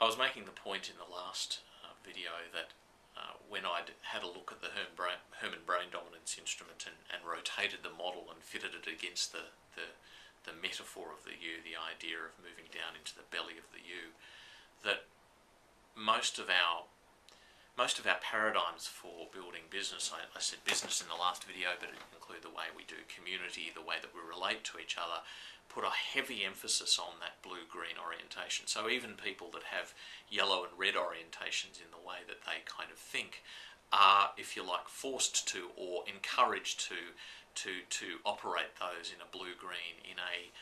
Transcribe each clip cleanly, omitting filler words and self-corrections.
I was making the point in the last video that when I'd had a look at the Herman brain dominance instrument and rotated the model and fitted it against the metaphor of the U, the idea of moving down into the belly of the U, that most of our paradigms for building business, I said business in the last video, but it include the way we do community, the way that we relate to each other, put a heavy emphasis on that blue-green orientation. So even people that have yellow and red orientations in the way that they kind of think are, if you like, forced to or encouraged to operate those in a blue-green, in a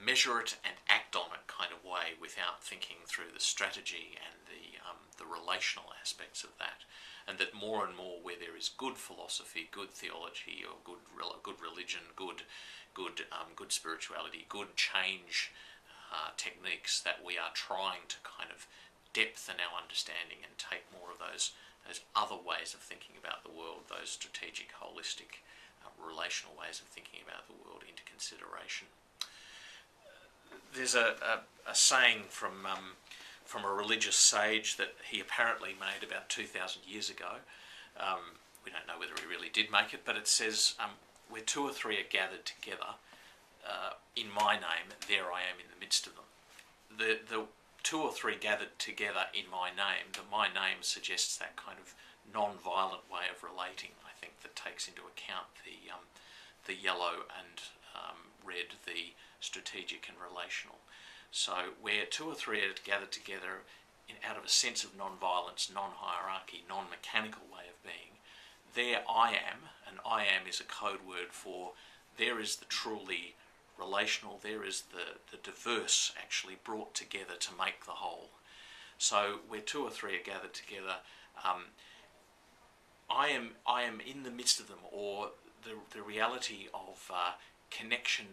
measure it and act on it kind of way, without thinking through the strategy and the relational aspects of that. And that more and more, where there is good philosophy, good theology, or good religion, good spirituality, good change techniques, that we are trying to kind of depthen our understanding and take more of those other ways of thinking about the world, those strategic, holistic, relational ways of thinking about the world into consideration. There's a saying from a religious sage that he apparently made about 2,000 years ago. We don't know whether he really did make it, but it says, where two or three are gathered together in my name, there I am in the midst of them. The two or three gathered together in my name, my name suggests that kind of non-violent way of relating, I think, that takes into account the yellow and red, the strategic and relational. So where two or three are gathered together out of a sense of non-violence, non-hierarchy, non-mechanical way of being, there I am, and I am is a code word for there is the truly relational, there is the diverse actually brought together to make the whole. So where two or three are gathered together, I am in the midst of them, or the reality of connection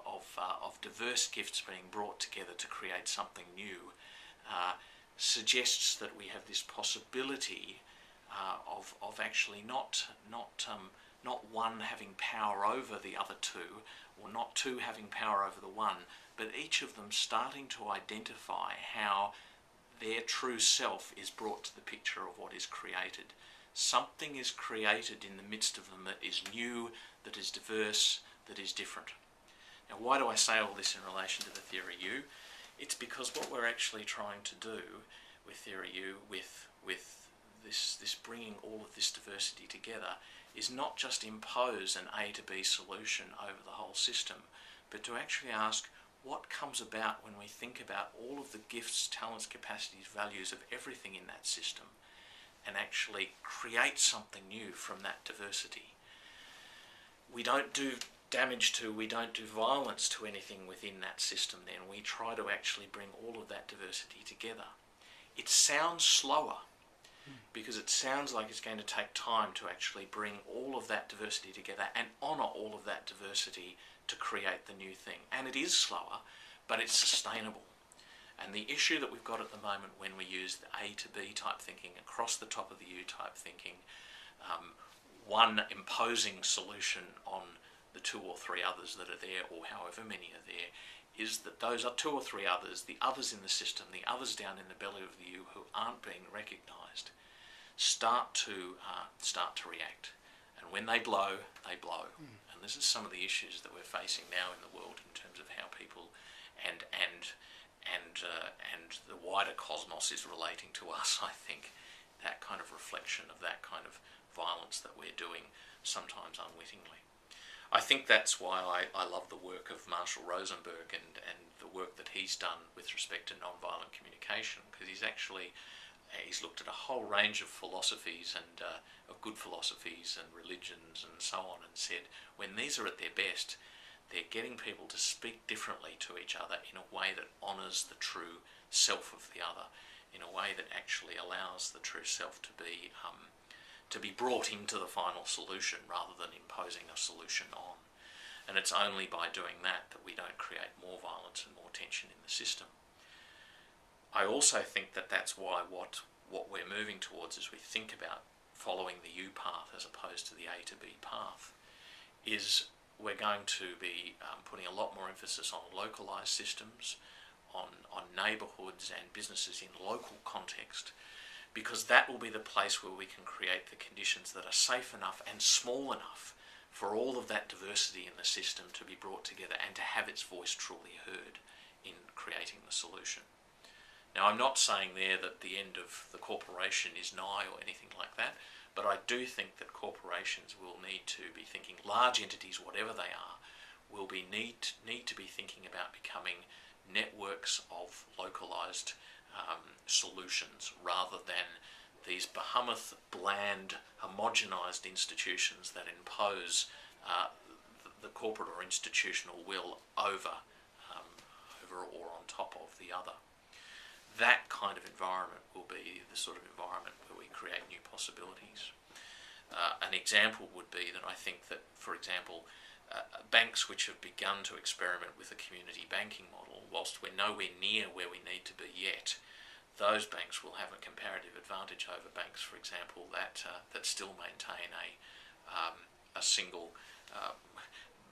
of diverse gifts being brought together to create something new suggests that we have this possibility of actually not one having power over the other two, or not two having power over the one, but each of them starting to identify how their true self is brought to the picture of what is created. Something is created in the midst of them that is new, that is diverse, that is different. Now, why do I say all this in relation to the Theory U? It's because what we're actually trying to do with Theory U, with this bringing all of this diversity together, is not just impose an A to B solution over the whole system, but to actually ask what comes about when we think about all of the gifts, talents, capacities, values of everything in that system, and actually create something new from that diversity. We don't do damage to, we don't do violence to anything within that system then. We try to actually bring all of that diversity together. It sounds slower, because it sounds like it's going to take time to actually bring all of that diversity together and honour all of that diversity to create the new thing. And it is slower, but it's sustainable. And the issue that we've got at the moment when we use the A to B type thinking, across the top of the U type thinking, one imposing solution on the two or three others that are there, or however many are there, is that those are two or three others, the others in the system, the others down in the belly of the U who aren't being recognised, start to react. And when they blow, they blow. And this is some of the issues that we're facing now in the world in terms of how people and the wider cosmos is relating to us, I think. That kind of reflection of that kind of violence that we're doing, sometimes unwittingly. I think that's why I love the work of Marshall Rosenberg and the work that he's done with respect to nonviolent communication, because he's looked at a whole range of philosophies and of good philosophies and religions and so on, and said when these are at their best, they're getting people to speak differently to each other in a way that honours the true self of the other, in a way that actually allows the true self to be brought into the final solution rather than imposing a solution on. And it's only by doing that that we don't create more violence and more tension in the system. I also think that that's why what we're moving towards as we think about following the U path as opposed to the A to B path is we're going to be putting a lot more emphasis on localised systems, on neighbourhoods and businesses in local context, because that will be the place where we can create the conditions that are safe enough and small enough for all of that diversity in the system to be brought together and to have its voice truly heard in creating the solution. Now, I'm not saying there that the end of the corporation is nigh or anything like that, but I do think that corporations will need to be thinking, large entities, whatever they are, will need to be thinking about becoming networks of localised solutions rather than these behemoth, bland, homogenised institutions that impose the corporate or institutional will over or on top of the other. That kind of environment will be the sort of environment where we create new possibilities. An example would be that I think that, for example, banks which have begun to experiment with a community banking model, whilst we're nowhere near where we need to be yet, those banks will have a comparative advantage over banks, for example, that still maintain a single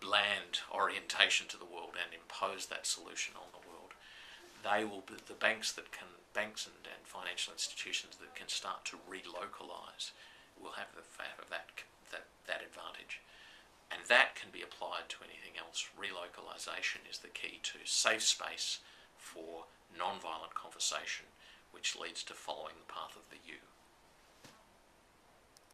bland orientation to the world and impose that solution on the world. They will be the banks and financial institutions that can start to relocalise will have that advantage. And that can be applied to anything else. Relocalisation is the key to safe space for non-violent conversation, which leads to following the path of the U.